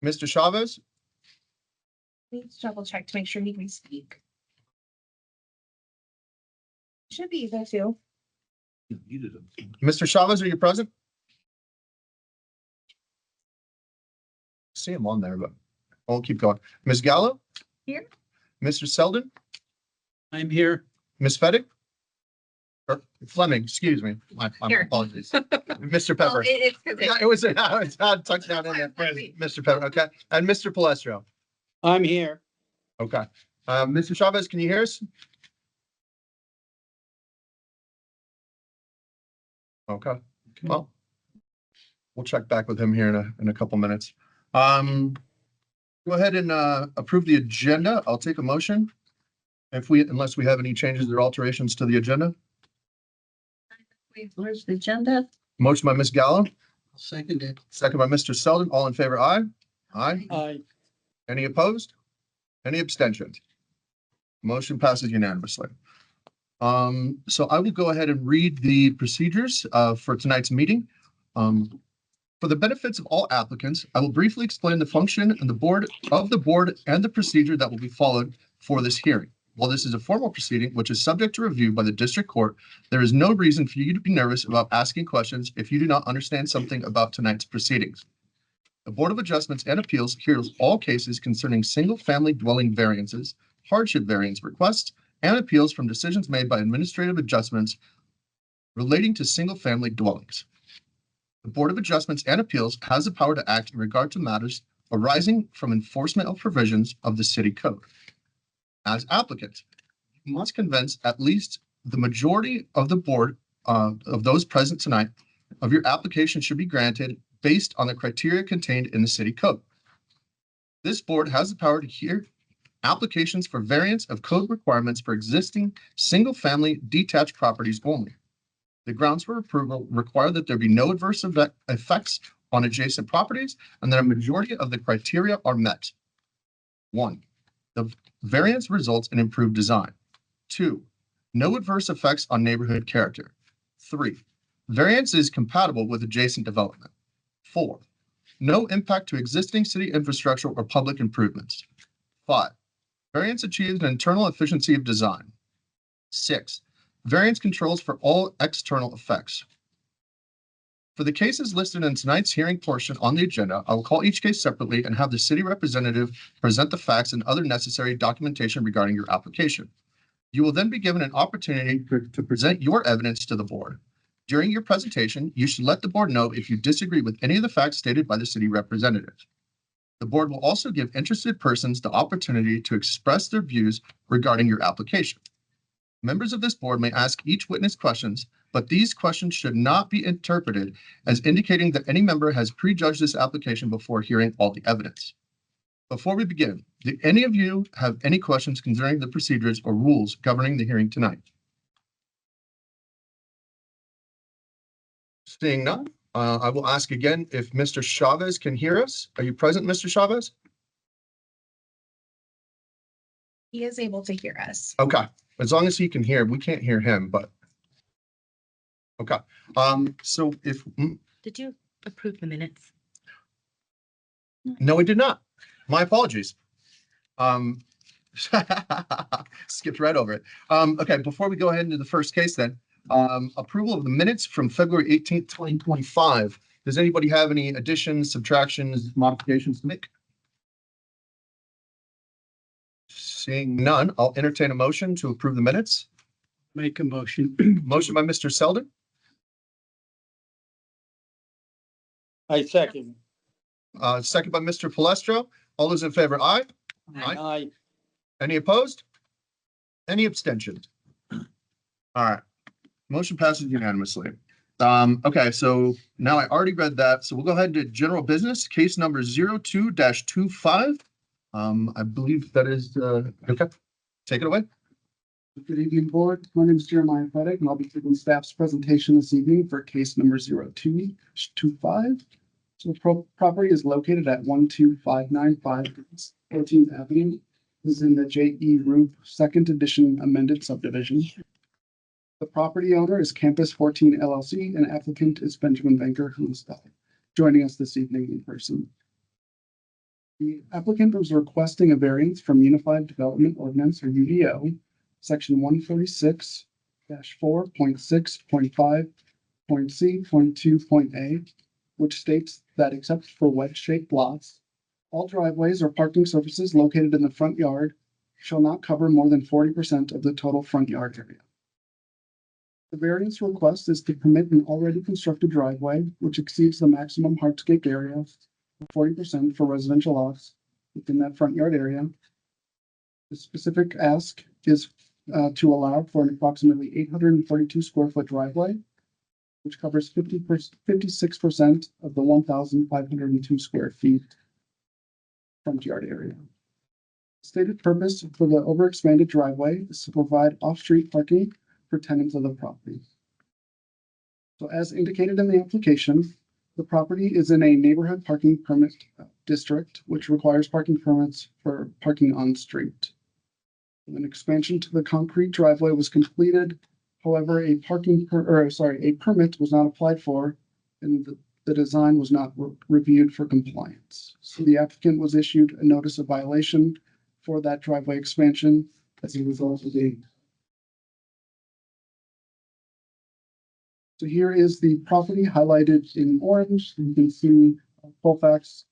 Mr. Chavez? Let's double check to make sure he can speak. Should be there too. Mr. Chavez, are you present? See him on there, but I'll keep going. Ms. Gallo? Here. Mr. Selden? I'm here. Ms. Fettig? Or Fleming, excuse me. My Here. apologies. Mr. Well, Pepper. it's Yeah, it was tucked down in there. Mr. Pepper, okay. And Mr. Palestro. I'm here. Okay. Mr. Chavez, can you hear us? Okay, well, we'll check back with him here in a couple minutes. Go ahead and approve the agenda. I'll take a motion. Unless we have any changes or alterations to the agenda. Where's the agenda? Motion by Ms. Gallo, I'll second it. second by Mr. Selden. All in favor, aye? Aye. Aye. Any opposed? Any abstentions? Motion passes unanimously. So I will go ahead and read the procedures for tonight's meeting. For the benefits of all applicants, I will briefly explain the function and the board and the procedure that will be followed for this hearing. While this is a formal proceeding, which is subject to review by the district court, there is no reason for you to be nervous about asking questions if you do not understand something about tonight's proceedings. The Board of Adjustments and Appeals hears all cases concerning single-family dwelling variances, hardship variance requests, and appeals from decisions made by administrative adjustments relating to single-family dwellings. The Board of Adjustments and Appeals has the power to act in regard to matters arising from enforcement of provisions of the city code. As applicant, you must convince at least the majority of the board of those present tonight of your application should be granted based on the criteria contained in the city code. This board has the power to hear applications for variance of code requirements for existing single-family detached properties only. The grounds for approval require that there be no adverse effects on adjacent properties and that a majority of the criteria are met. 1. The variance results in improved design. 2. No adverse effects on neighborhood character. 3. Variance is compatible with adjacent development. 4. No impact to existing city infrastructure or public improvements. 5. Variance achieves an internal efficiency of design. 6. Variance controls for all external effects. For the cases listed in tonight's hearing portion on the agenda, I will call each case separately and have the city representative present the facts and other necessary documentation regarding your application. You will then be given an opportunity to present your evidence to the board. During your presentation, you should let the board know if you disagree with any of the facts stated by the city representative. The board will also give interested persons the opportunity to express their views regarding your application. Members of this board may ask each witness questions, but these questions should not be interpreted as indicating that any member has prejudged this application before hearing all the evidence. Before we begin, do any of you have any questions concerning the procedures or rules governing the hearing tonight? Seeing none, I will ask again if Mr. Chavez can hear us. Are you present, Mr. Chavez? He is able to hear us. Okay, as long as he can hear, we can't hear him, but. Okay, so if, Did you approve the minutes? no, we did not. My apologies. Skipped right over it. Okay, before we go ahead into the first case then, approval of the minutes from February 18th, 2025. Does anybody have any additions, subtractions, modifications to make? Seeing none, I'll entertain a motion to approve the minutes. Make a motion. Motion by Mr. Selden, I second. second by Mr. Palestro. All those in favor, aye. Aye. Aye. Any opposed? Any abstentions? All right. Motion passes unanimously. Okay, so now I already read that, so we'll go ahead to general business, case number 02-25. I believe that is, okay, take it away. Good evening, board. My name is Jeremiah Fettig, and I'll be giving staff's presentation this evening for case number 02-25. So the property is located at 12595 14th Avenue. This is in the J.E. Roof Second Edition amended subdivision. The property owner is Campus 14 LLC, and applicant is Benjamin Banker, who is joining us this evening in person. The applicant was requesting a variance from Unified Development Ordinance or UDO, section 146-4.6.5.C.2.A, which states that except for wedge-shaped lots, all driveways or parking surfaces located in the front yard shall not cover more than 40% of the total front yard area. The variance request is to permit an already constructed driveway which exceeds the maximum hardscape area of 40% for residential lots within that front yard area. The specific ask is to allow for an approximately 842 square foot driveway, which covers 56% of the 1,502 square feet front yard area. Stated purpose for the overexpanded driveway is to provide off-street parking for tenants of the property. So as indicated in the application, the property is in a neighborhood parking permit district, which requires parking permits for parking on street. An expansion to the concrete driveway was completed. However, a permit was not applied for, and the design was not reviewed for compliance. So the applicant was issued a notice of violation for that driveway expansion as a result of the. So here is the property highlighted in orange. You can see Colfax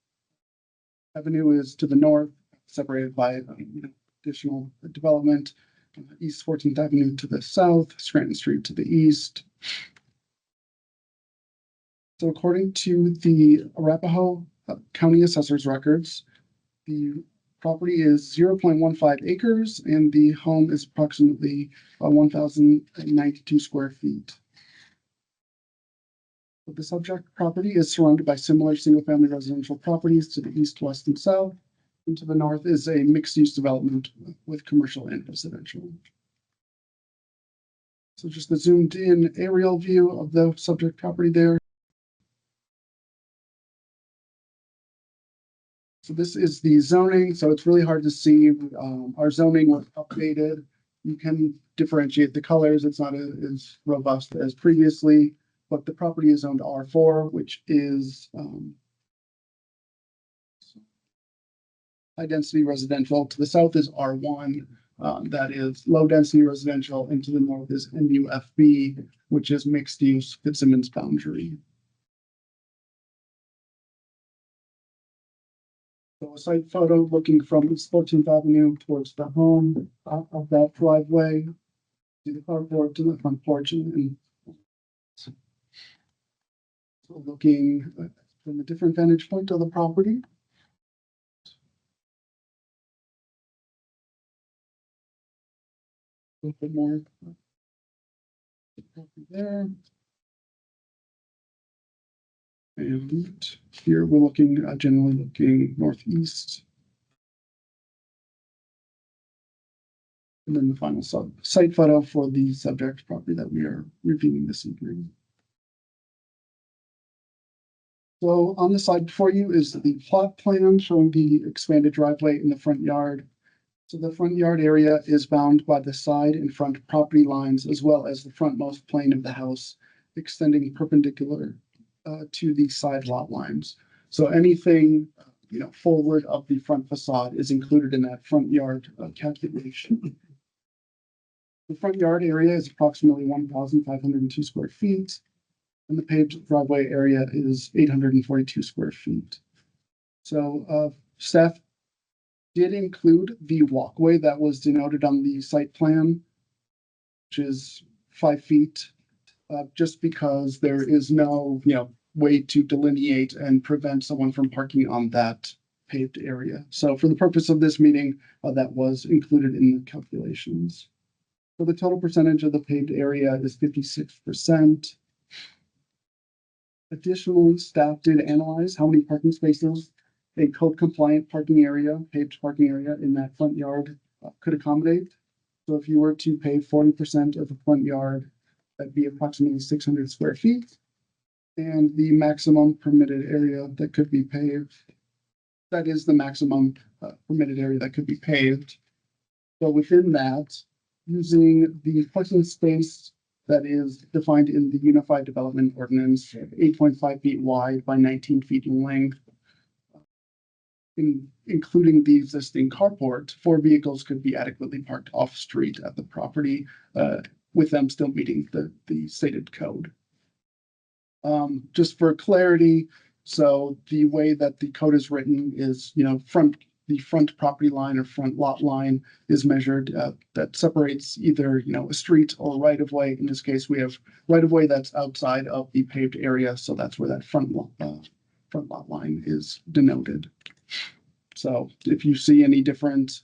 Avenue is to the north, separated by additional development. East 14th Avenue to the south, Scranton Street to the east. So according to the Arapahoe County Assessor's records, the property is 0.15 acres and the home is approximately 1,092 square feet. The subject property is surrounded by similar single-family residential properties to the east, west, and south. And to the north is a mixed-use development with commercial and residential. So just the zoomed-in aerial view of the subject property there. So this is the zoning, so it's really hard to see. Our zoning was updated. You can differentiate the colors. It's not as robust as previously, but the property is zoned R4, which is high density residential. To the south is R1, that is low density residential, and to the north is MUFB, which is mixed use Fitzsimmons boundary. So a site photo looking from East 14th Avenue towards the home of that driveway, to the carport, to the front porch, and so looking from a different vantage point of the property. A little bit more there. And here we're looking, generally looking northeast. And then the final site photo for the subject property that we are reviewing this evening. So on the slide before you is the plot plan showing the expanded driveway in the front yard. So the front yard area is bound by the side and front property lines, as well as the frontmost plane of the house, extending perpendicular to the side lot lines. So anything, forward of the front facade is included in that front yard calculation. The front yard area is approximately 1,502 square feet, and the paved driveway area is 842 square feet. So staff did include the walkway that was denoted on the site plan, which is 5 feet, just because there is no, way to delineate and prevent someone from parking on that paved area. So for the purpose of this meeting, that was included in the calculations. So the total percentage of the paved area is 56%. Additionally, staff did analyze how many parking spaces a code compliant parking area, paved parking area in that front yard could accommodate. So if you were to pave 40% of the front yard, that'd be approximately 600 square feet. And the maximum permitted area that could be paved, that is the maximum permitted area that could be paved. So within that, using the parking space that is defined in the Unified Development Ordinance, 8.5 feet wide by 19 feet in length, including the existing carport, 4 vehicles could be adequately parked off-street at the property, with them still meeting the stated code. Just for clarity, so the way that the code is written is, the front property line or front lot line is measured, that separates either, a street or right of way. In this case, we have right of way that's outside of the paved area, so that's where that front lot line is denoted. So if you see any different,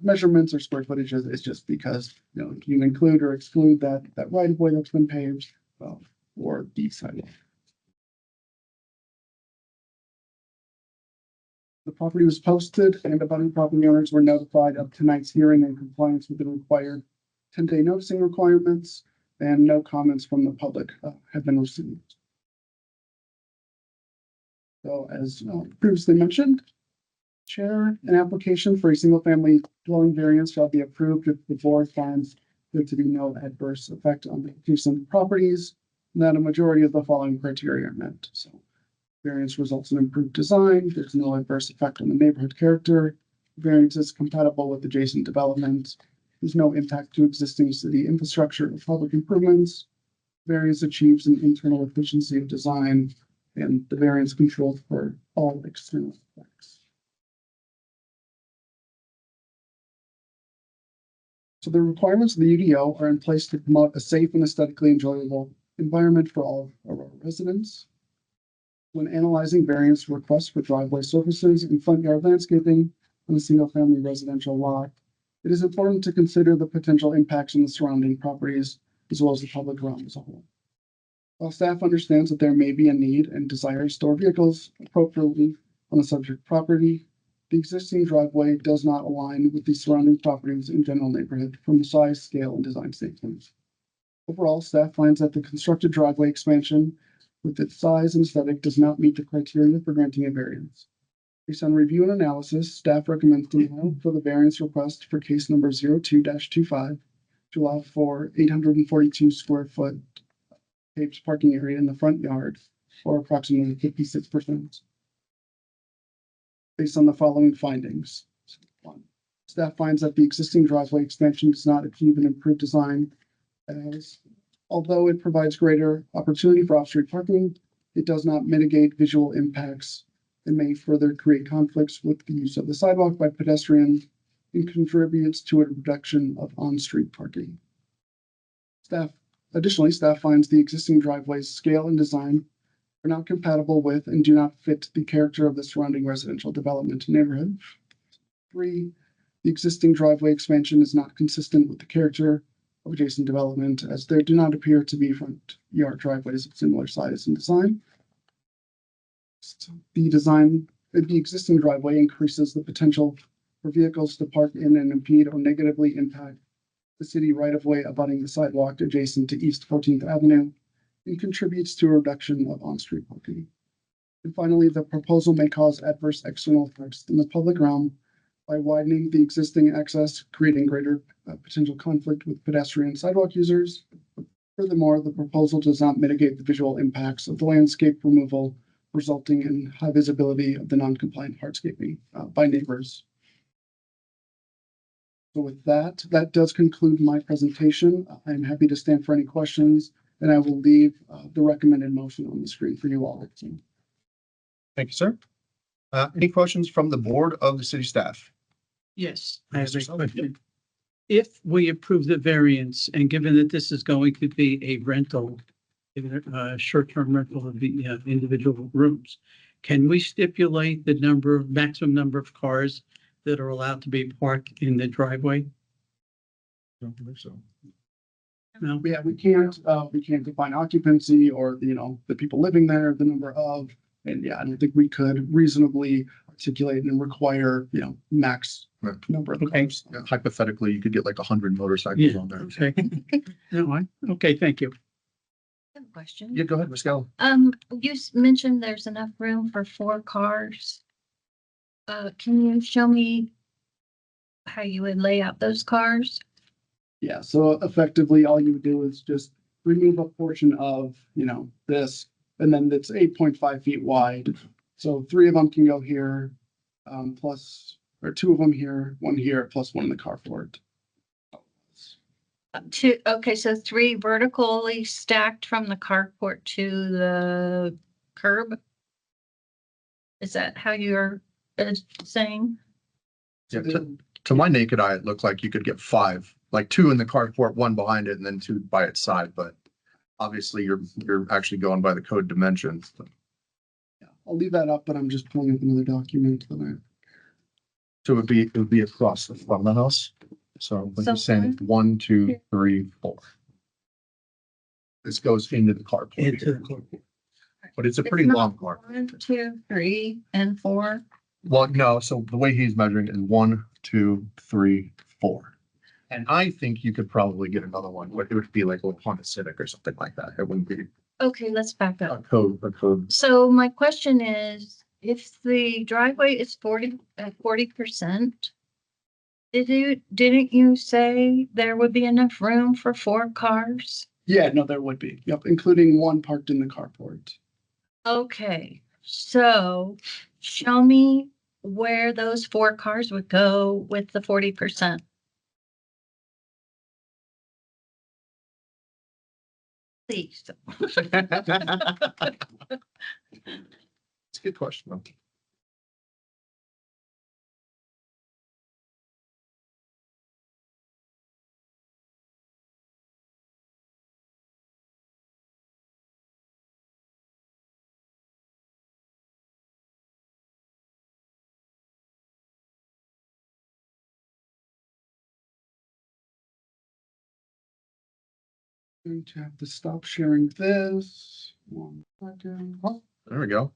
measurements or square footages, it's just because, you include or exclude that right of way that's been paved, or the sidewalk. The property was posted and abutting property owners were notified of tonight's hearing in compliance with the required 10-day noticing requirements, and no comments from the public have been received. So as previously mentioned, Chair, an application for a single-family dwelling variance shall be approved if the board finds there to be no adverse effect on the adjacent properties, and that a majority of the following criteria are met. So variance results in improved design, there's no adverse effect on the neighborhood character, variance is compatible with adjacent development, there's no impact to existing city infrastructure or public improvements, variance achieves an internal efficiency of design, and the variance controls for all external effects. So the requirements of the UDO are in place to promote a safe and aesthetically enjoyable environment for all Aurora residents. When analyzing variance requests for driveway surfaces and front yard landscaping on a single-family residential lot, it is important to consider the potential impacts on the surrounding properties as well as the public realm as a whole. While staff understands that there may be a need and desire to store vehicles appropriately on the subject property, the existing driveway does not align with the surrounding properties in general neighborhood from the size, scale, and design standpoints. Overall, staff finds that the constructed driveway expansion with its size and aesthetic does not meet the criteria for granting a variance. Based on review and analysis, staff recommends denial for the variance request for case number 02-25 to allow for 842 square foot paved parking area in the front yard, or approximately 56%. Based on the following findings. 1. Staff finds that the existing driveway expansion does not achieve an improved design, as although it provides greater opportunity for off-street parking, it does not mitigate visual impacts and may further create conflicts with the use of the sidewalk by pedestrians and contributes to a reduction of on-street parking. Additionally, staff finds the existing driveway's scale and design are not compatible with and do not fit the character of the surrounding residential development neighborhood. 3, the existing driveway expansion is not consistent with the character of adjacent development, as there do not appear to be front yard driveways of similar size and design. The existing driveway increases the potential for vehicles to park in and impede or negatively impact the city right-of-way abutting the sidewalk adjacent to East 14th Avenue and contributes to a reduction of on-street parking. And finally, the proposal may cause adverse external effects in the public realm by widening the existing access, creating greater potential conflict with pedestrian sidewalk users. Furthermore, the proposal does not mitigate the visual impacts of the landscape removal, resulting in high visibility of the non-compliant hardscaping by neighbors. So with that, that does conclude my presentation. I'm happy to stand for any questions, and I will leave the recommended motion on the screen for you all. Thank you, sir. Any questions from the board of the city staff? Yes, I have a Mr. Sullivan. question. If we approve the variance, and given that this is going to be a rental, a short-term rental of the individual rooms, can we stipulate the maximum number of cars that are allowed to be parked in the driveway? Don't believe so. No? Yeah, we can't define occupancy or, the people living there, the number of, and yeah, I don't think we could reasonably articulate and require, max Right. number of Okay. cars. Yeah, hypothetically, you could get like 100 motorcycles Yeah, on there. okay. No, okay, thank you. I have a question. Yeah, go ahead, Ms. Gallo. You mentioned there's enough room for 4 cars. Can you show me how you would lay out those cars? Yeah, so effectively, all you would do is just remove a portion of, this, and then it's 8.5 feet wide. So 3 of them can go here, plus, or two of them here, one here, plus one in the carport. Two, okay, so three vertically stacked from the carport to the curb? Is that how you're saying? Yeah, to my naked eye, it looked like you could get five, like two in the carport, one behind it, and then two by its side, but obviously you're actually going by the code dimensions. Yeah, I'll leave that up, but I'm just pulling up another document that I. So it would be across the front of the house. So when you're So saying one, two, three, four. This goes into the carport, Into the carport. but it's a It's pretty not long carport. 1, 2, 3, and 4. Well, no, so the way he's measuring it is 1, 2, 3, 4. And I think you could probably get another one, but it would be like a Honda Civic or something like that. It wouldn't be Okay, let's back a up. code. So my question is, if the driveway is 40%, didn't you say there would be enough room for 4 cars? Yeah, no, there would be. Yep, including one parked in the carport. Okay, so show me where those 4 cars would go with the 40%. Please. It's a good question, though. Going to have to stop sharing this. 1 second. There we go.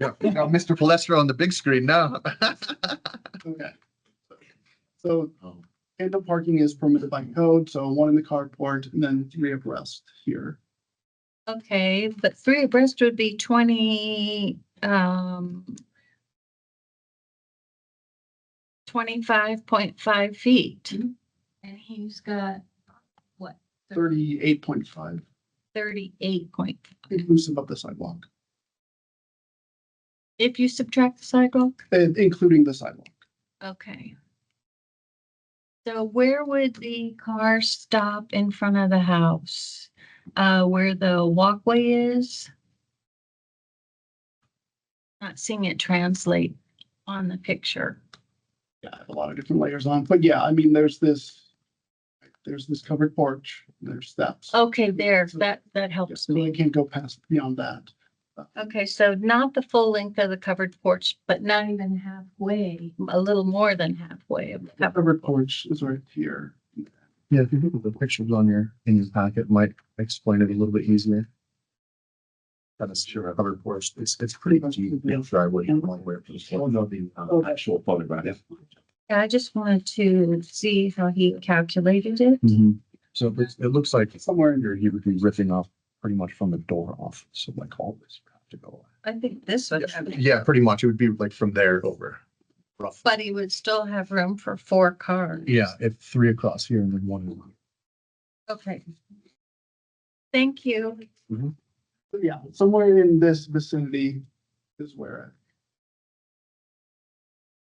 Yeah, we got Mr. Palestra on the big screen now. Okay. So tandem parking is permitted by code, so one in the carport and then 3 abreast here. Okay, but 3 abreast would be 25.5 feet. Mhm. And he's got, what, 38.5, 38 point, inclusive of the sidewalk, if you subtract the sidewalk? including the sidewalk. Okay. So where would the car stop in front of the house? Where the walkway is? Not seeing it translate on the picture. Yeah, I have a lot of different layers on, but yeah, I mean, there's this covered porch, there's steps. Okay, there, that Yeah, helps so they me. can't go past beyond that. Okay, so not the full length of the covered porch, but not even halfway, a little more than halfway of the The covered. covered porch is right here. Yeah, if you look at the pictures in your packet, might explain it a little bit easier. That is sure, covered porch, it's pretty deep driveway. All the way up to the floor. No, the actual photograph. Yeah, I just wanted to see how he calculated it. So it looks like Somewhere in here, he would be ripping off pretty much from the door off, so like all this would have to go away. I think this would have, Yeah, pretty much, it would be like from there over. Roughly. but he would still have room for 4 cars. Yeah, if 3 across here and then 1. Okay. Thank you. Yeah, somewhere in this vicinity is where.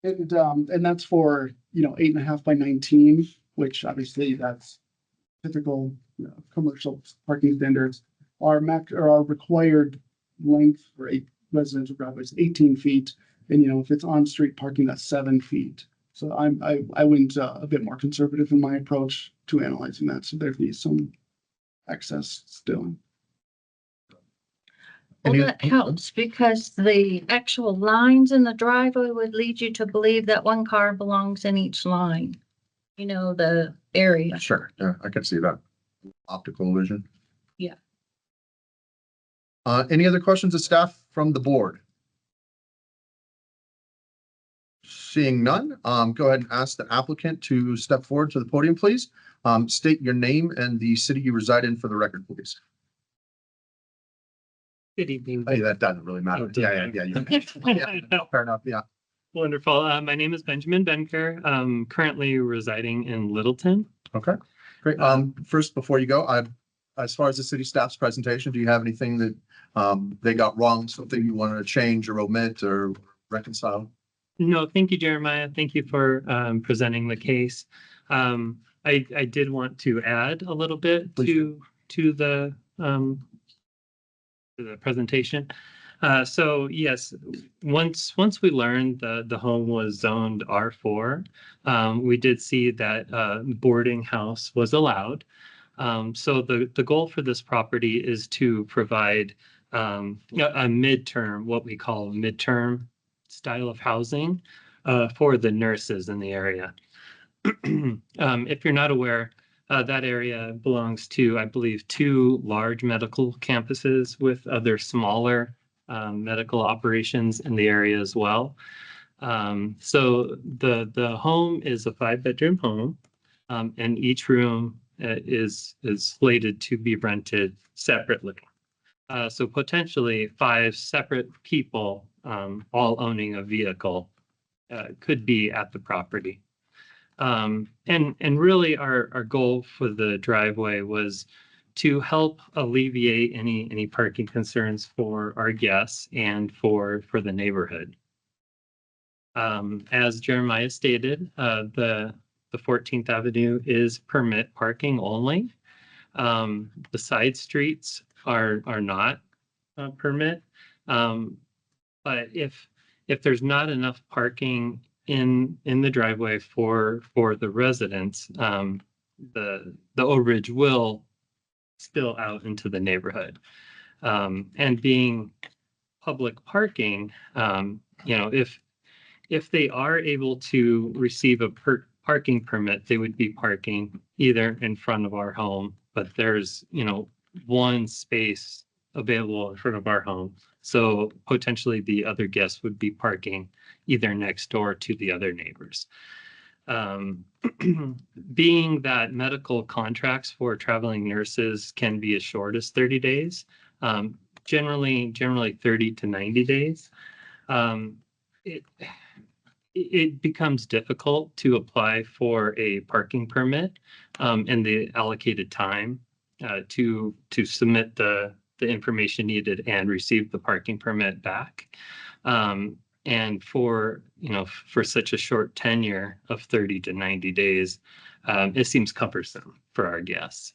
And that's for, 8.5 by 19, which obviously that's typical, commercial parking standards. Our or our required length for a residential driveway is 18 feet. And, if it's on-street parking, that's 7 feet. So I went a bit more conservative in my approach to analyzing that. So there'd be some excess still. Well, Any- that helps because the actual lines in the driveway would lead you to believe that one car belongs in each line. The area. Sure, yeah, I can see that. Optical illusion. Yeah. Any other questions of staff from the board? Seeing none, go ahead and ask the applicant to step forward to the podium, please. State your name and the city you reside in for the record, please. Good evening. Hey, that doesn't really matter. Oh, it Yeah, doesn't yeah. Fair enough, yeah. Wonderful. My name is Benjamin Benker. I'm currently residing in Littleton. Okay, great. First, before you go, as far as the city staff's presentation, do you have anything that they got wrong, something you wanted to change or omit or reconcile? No, thank you, Jeremiah. Thank you for presenting the case. I did want to add a little bit Please to the presentation. So yes, once we learned the home was zoned R4, we did see that boarding house was allowed. So the goal for this property is to provide a midterm, what we call midterm style of housing for the nurses in the area. If you're not aware, that area belongs to, I believe, two large medical campuses with other smaller medical operations in the area as well. So the home is a 5-bedroom home, and each room is slated to be rented separately. So potentially 5 separate people, all owning a vehicle, could be at the property. And really our goal for the driveway was to help alleviate any parking concerns for our guests and for the neighborhood. As Jeremiah stated, the 14th Avenue is permit parking only. The side streets are not permit. But if there's not enough parking in the driveway for the residents, the Oak Ridge will spill out into the neighborhood. And being public parking, if they are able to receive a parking permit, they would be parking either in front of our home, but there's, one space available in front of our home. So potentially the other guests would be parking either next door to the other neighbors. Being that medical contracts for traveling nurses can be as short as 30 days, generally 30 to 90 days, it becomes difficult to apply for a parking permit in the allocated time to submit the information needed and receive the parking permit back. And for such a short tenure of 30 to 90 days, it seems cumbersome for our guests.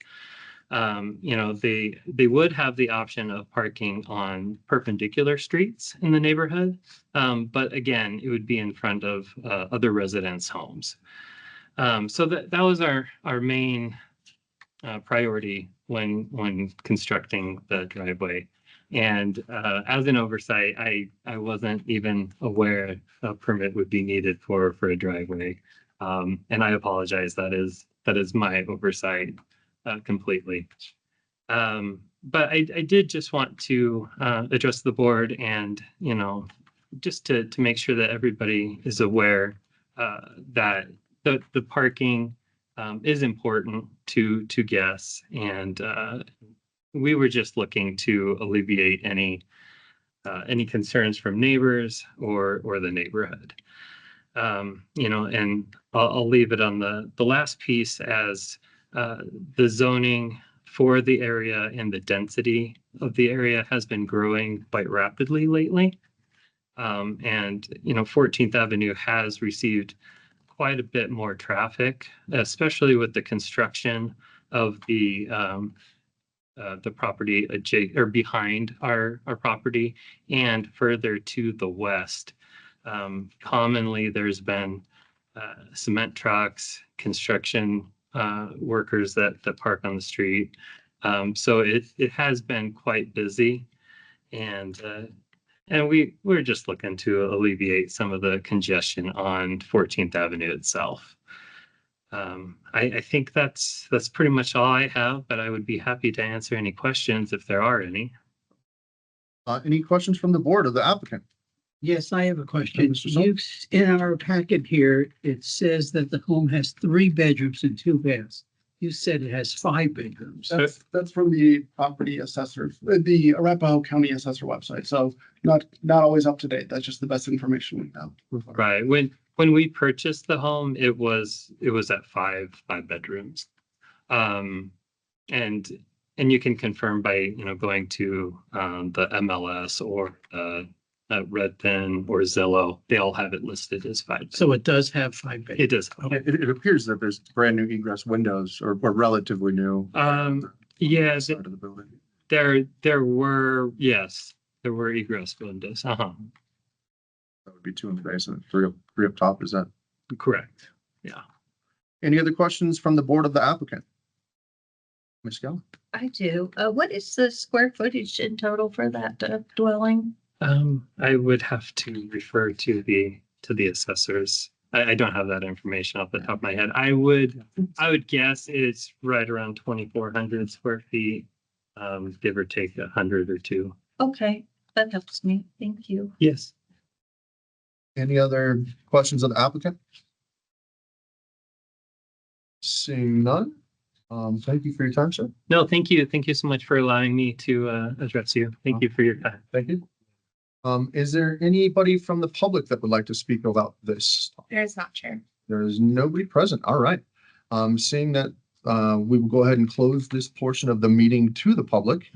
They would have the option of parking on perpendicular streets in the neighborhood, but again, it would be in front of other residents' homes. So that was our main priority when constructing the driveway. And as an oversight, I wasn't even aware a permit would be needed for a driveway. And I apologize. That is my oversight completely. But I did just want to address the board and, just to make sure that everybody is aware that the parking is important to guests, and we were just looking to alleviate any concerns from neighbors or the neighborhood. And I'll leave it on the last piece as the zoning for the area and the density of the area has been growing quite rapidly lately. And 14th Avenue has received quite a bit more traffic, especially with the construction of the property behind our property and further to the west. Commonly, there's been cement trucks, construction workers that park on the street. So it has been quite busy, and we're just looking to alleviate some of the congestion on 14th Avenue itself. I think that's pretty much all I have, but I would be happy to answer any questions if there are any. Any questions from the board or the applicant? Yes, I have a question. Mr. Song? In our packet here, it says that the home has 3 bedrooms and 2 baths. You said it has 5 bedrooms. That's from the property assessor, the Arapahoe County Assessor website. So not always up to date. That's just the best information we have. Right. When we purchased the home, it was at 5 bedrooms. And you can confirm by, going to the MLS or Redfin or Zillow, they all have it listed as 5 bedrooms. So it does have 5 bedrooms. It does. It appears that there's brand new egress windows or relatively new. Yeah, Side of the building. there were, yes, there were egress windows. Uh-huh. That would be 2 in the basement, three up top. Is that? Correct. Any other questions from the board of the applicant? Ms. Geller? I do. What is the square footage in total for that dwelling? I would have to refer to the assessors. I don't have that information off the top of my head. I would guess it's right around 2,400 square feet, give or take 100 or 2. Okay, that helps me. Thank you. Yes. Any other questions of the applicant? Seeing none. Thank you for your time, sir. No, thank you. Thank you so much for allowing me to address you. Thank you for your time. Thank you. Is there anybody from the public that would like to speak about this? There is not, Chair. There is nobody present. All right. Seeing that, we will go ahead and close this portion of the meeting to the public.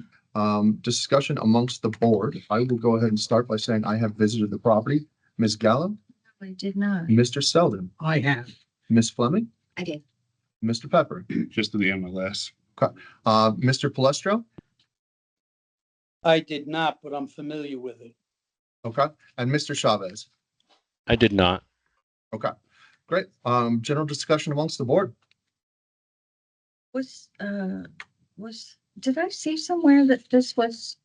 Discussion amongst the board. I will go ahead and start by saying I have visited the property. Ms. Gallo, I did not. Mr. Selden, I have. Ms. Fleming, I did. Mr. Pepper, Just to the MLS. Mr. Palestro, I did not, but I'm familiar with it. okay, and Mr. Chavez. I did not. Okay, great. General discussion amongst the board. Did I see somewhere that this was,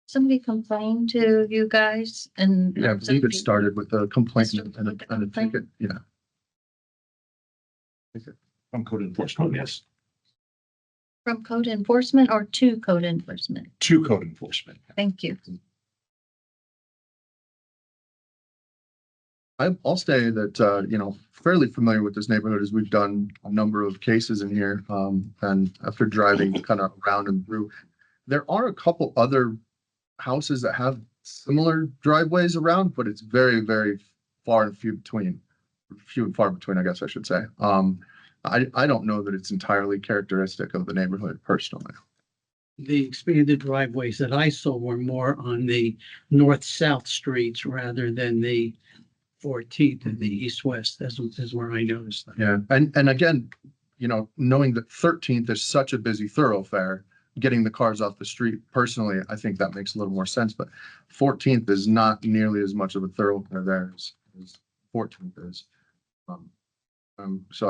somebody complained to you guys and? Yeah, I believe it started with a complaint and With the a complaint? ticket. Yeah. From code enforcement, yes. From code enforcement or to code enforcement? To code enforcement. Thank you. I'll say that, fairly familiar with this neighborhood as we've done a number of cases in here. And after driving kind of around and through, there are a couple other houses that have similar driveways around, but it's very, very far and few between. Few and far between, I guess I should say. I don't know that it's entirely characteristic of the neighborhood personally. The expanded driveways that I saw were more on the north-south streets rather than the 14th and the east-west. Is where I noticed that. Yeah, and again, knowing that 13th is such a busy thoroughfare, getting the cars off the street, personally, I think that makes a little more sense, but 14th is not nearly as much of a thoroughfare there as 14th is. So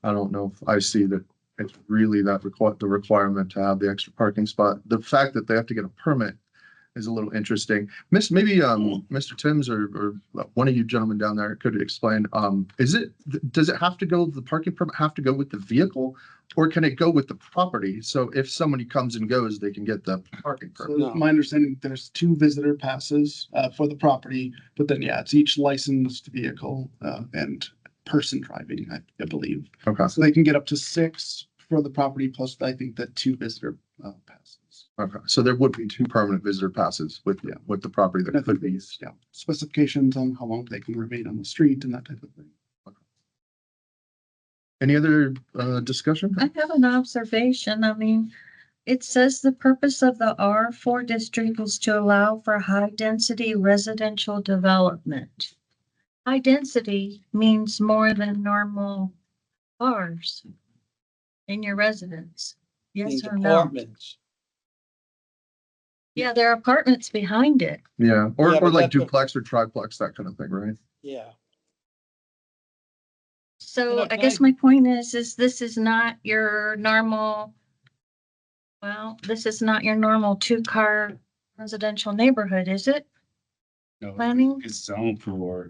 I don't know if I see that it's really that the requirement to have the extra parking spot. The fact that they have to get a permit is a little interesting. Maybe Mr. Timms or one of you gentlemen down there could explain, does it have to go, the parking permit have to go with the vehicle? Or can it go with the property? So if somebody comes and goes, they can get the parking permit. So my understanding, there's 2 visitor passes for the property, but then, yeah, it's each licensed vehicle and person driving, I believe. Okay, So they can get up to 6 for the property, plus I think that 2 visitor passes. okay. So there would be 2 permanent visitor passes with the property that could be. Yeah, specifications on how long they can remain on the street and that type of thing. Any other discussion? I have an observation. I mean, it says the purpose of the R4 district is to allow for high-density residential development. High density means more than normal cars in your residence. Yes Means or no? apartments. Yeah, there are apartments behind it. Yeah, or Yeah, but like that's a- duplex or triplex, that kind of thing, right? Yeah. So Yeah, I guess my point is this is not your normal, this is not your normal 2-car residential neighborhood, is it? No, Planning? it's zoned for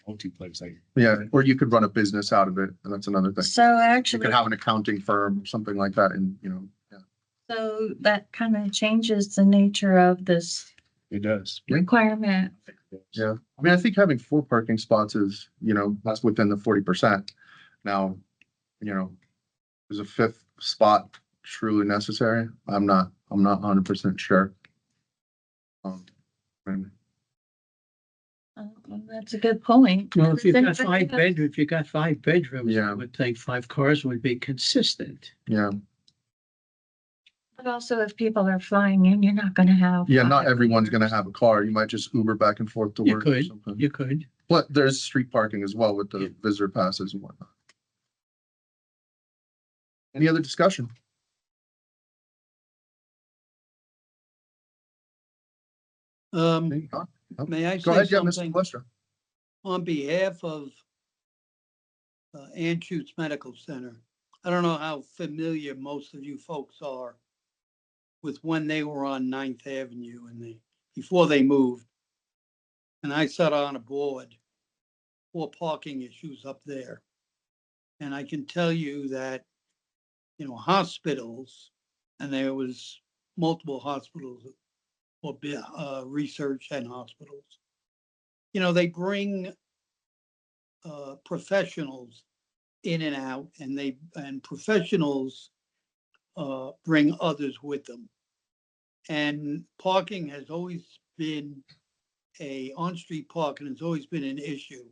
multiplex, like Yeah, or you could run a business out of it, and that's another thing. So You actually, could have an accounting firm, something like that, and yeah. so that kind of changes the nature of this it does. requirement. Yeah, I mean, I think having 4 parking spots is, that's within the 40%. Now, is a 5th spot truly necessary? I'm not 100% sure. And That's a good point. Well, if you've got Does anybody have- 5 bedrooms, Yeah. I would think 5 cars would be consistent. yeah, But also if people are flying in, you're not gonna have. Yeah, not 5 everyone's gonna cars. have a car. You might just Uber back and forth to You work or could, something. you could. But there's street parking as well with the visitor passes and whatnot. Any other discussion? May I Go say ahead, yeah, Mr. something Westra. on behalf of Anschutz Medical Center? I don't know how familiar most of you folks are with when they were on 9th Avenue and before they moved. And I sat on a board for parking issues up there. And I can tell you that, hospitals, and there was multiple hospitals or research and hospitals, they bring professionals in and out, and professionals bring others with them. And parking has always been on-street parking has always been an issue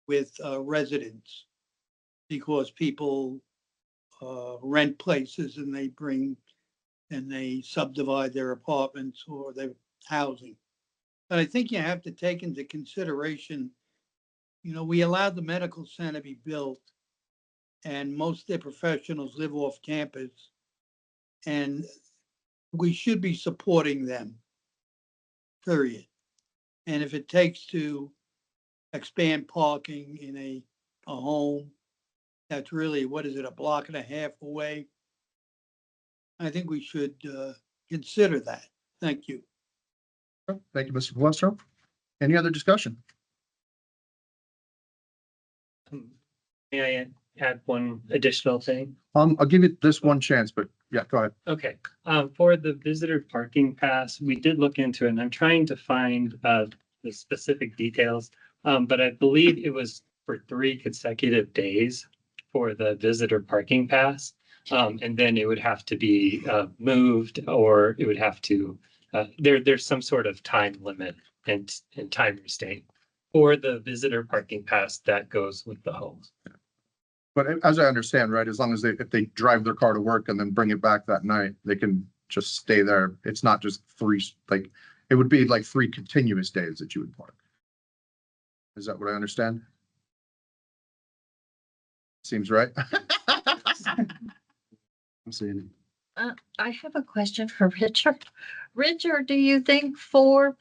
with residents because people rent places and they subdivide their apartments or their housing. But I think you have to take into consideration, we allowed the medical center to be built and most of their professionals live off campus, and we should be supporting them, period. And if it takes to expand parking in a home that's really, a block and a half away, I think we should consider that. Thank you. Thank you, Mr. Westra. Any other discussion? May I add one additional thing? I'll give you this one chance, but yeah, go ahead. Okay, for the visitor parking pass, we did look into it, and I'm trying to find the specific details. But I believe it was for 3 consecutive days for the visitor parking pass. And then it would have to be moved, or it would have to, there's some sort of time limit and time restraint for the visitor parking pass that goes with the homes. But as I understand, right, as long as if they drive their car to work and then bring it back that night, they can just stay there. It's not just 3, like, it would be like 3 continuous days that you would park. Is that what I understand? Seems right. I'm saying it. I have a question for Richard. Richard, do you think 4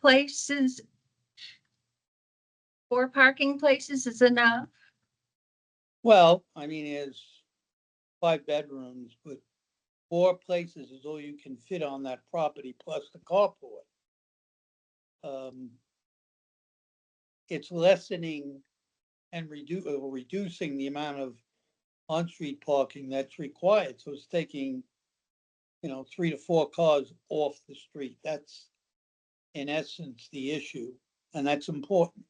parking places is enough? Well, I mean, there's 5 bedrooms, but 4 places is all you can fit on that property plus the carport. It's lessening and reducing the amount of on-street parking that's required. So it's taking, 3 to 4 cars off the street. That's in essence the issue, and that's important.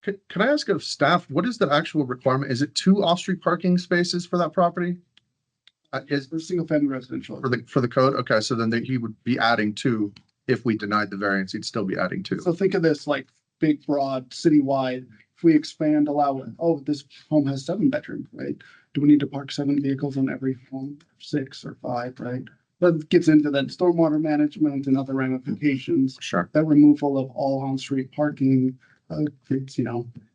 Can I ask of staff, what is the actual requirement? Is it 2 off-street parking spaces for that property? Is For single family residential. for the code? Okay, so then he would be adding 2. If we denied the variance, he'd still be adding 2. So think of this like big, broad, citywide. If we expand, this home has 7 bedrooms, right? Do we need to park 7 vehicles on every home, 6 or 5, right? That gets into then stormwater management and other ramifications. Sure. That removal of all on-street parking creates,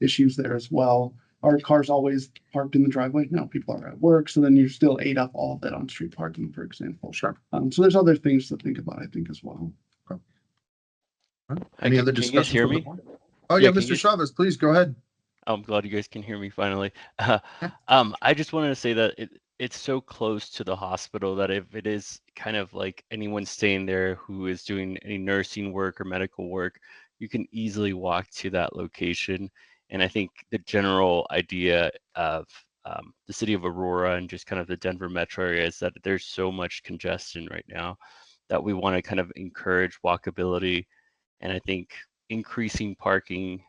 issues there as well. Are cars always parked in the driveway? No, people are at work, so then you still ate up all of that on-street parking, for example. Sure. So there's other things to think about, I think, as well. Any other Can you discussion? guys hear from the me? board? Oh, yeah, Yeah, can Mr. you- Chavez, please go ahead. I'm glad you guys can hear me finally. I just wanted to say that it's so close to the hospital that if it is kind of like anyone staying there who is doing any nursing work or medical work, you can easily walk to that location. And I think the general idea of the city of Aurora and just kind of the Denver metro area is that there's so much congestion right now that we want to kind of encourage walkability. And I think increasing parking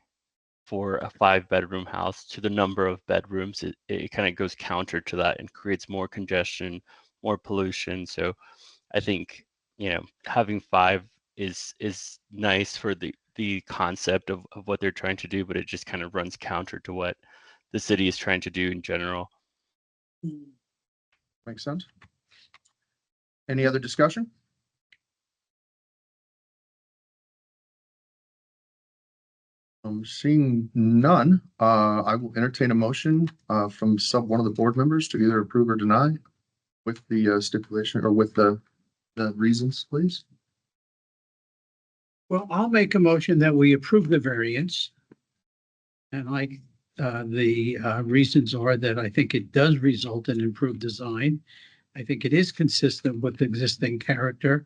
for a 5-bedroom house to the number of bedrooms, it kind of goes counter to that and creates more congestion, more pollution. So I think, having 5 is nice for the concept of what they're trying to do, but it just kind of runs counter to what the city is trying to do in general. Makes sense. Any other discussion? Seeing none, I will entertain a motion from one of the board members to either approve or deny with the stipulation or with the reasons, please. Well, I'll make a motion that we approve the variance. And the reasons are that I think it does result in improved design. I think it is consistent with the existing character.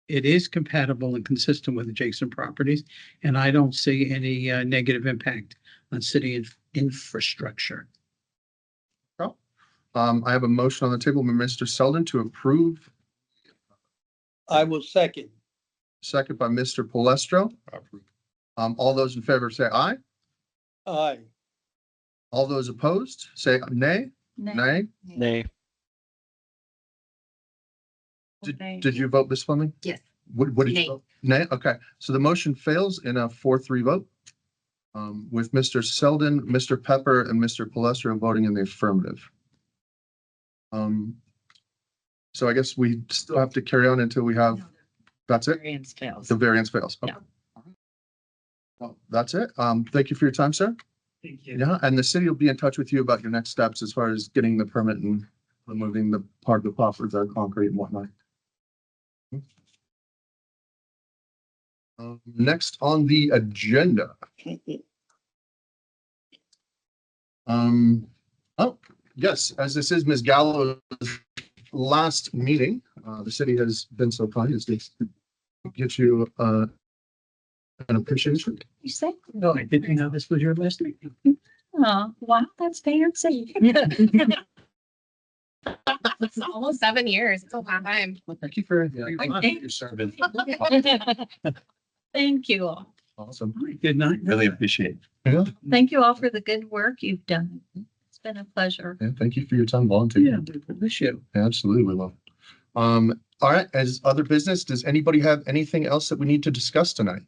It is compatible and consistent with adjacent properties, and I don't see any negative impact on city infrastructure. I have a motion on the table by Mr. Selden to approve, I will second. second by Mr. Polestro. All those in favor say aye. Aye. All those opposed, say nay. Nay. Nay. Did you vote, Ms. Fleming? Yes. What did you Nay. vote? Nay, okay. So the motion fails in a 4-3 vote. With Mr. Selden, Mr. Pepper, and Mr. Polestro voting in the affirmative. So I guess we still have to carry on until we have, that's it? Variance fails. The variance fails. Okay. Well, that's it. Thank you for your time, sir. Thank you. Yeah, and the city will be in touch with you about your next steps as far as getting the permit and removing the part of the buffer, the concrete and whatnot. Next on the agenda. Oh, yes, as this is Ms. Gallo's last meeting, the city has been so kind as to get you an appreciation. You say, No, I didn't know this was your last meeting. oh, wow, that's fancy. It's almost 7 years. It's a long time. Thank you for Thank- your service. Thank you all. Awesome. Good night. Really appreciate it. Yeah, Thank you all for the good work you've done. It's been a pleasure. and thank you for your time Yeah, volunteering. this you. Absolutely, we will. All right, as other business, does anybody have anything else that we need to discuss tonight?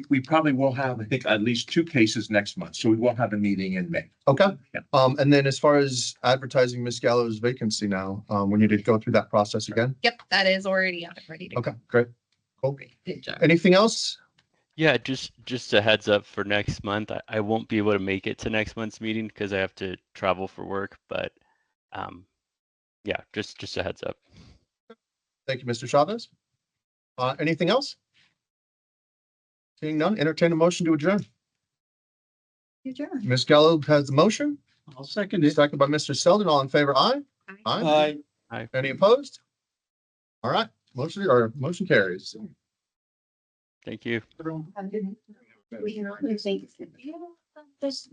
We probably will have, I think, at least 2 cases next month, so we will have a meeting in May. Okay. Yeah. And then as far as advertising Miss Gallo's vacancy now, we need to go through that process again. Yep, that is already up and ready to go. Okay, great. Cool. Good job. Anything else? Yeah, just a heads up for next month. I won't be able to make it to next month's meeting because I have to travel for work, but yeah, just a heads up. Thank you, Mr. Chavez. Anything else? Seeing none, entertain a motion to adjourn. Adjourn. Ms. Gallo has the motion, I'll second it. second by Mr. Selden. All in favor, aye? Aye. Aye. Any opposed? All right, motion carries. Thank you. This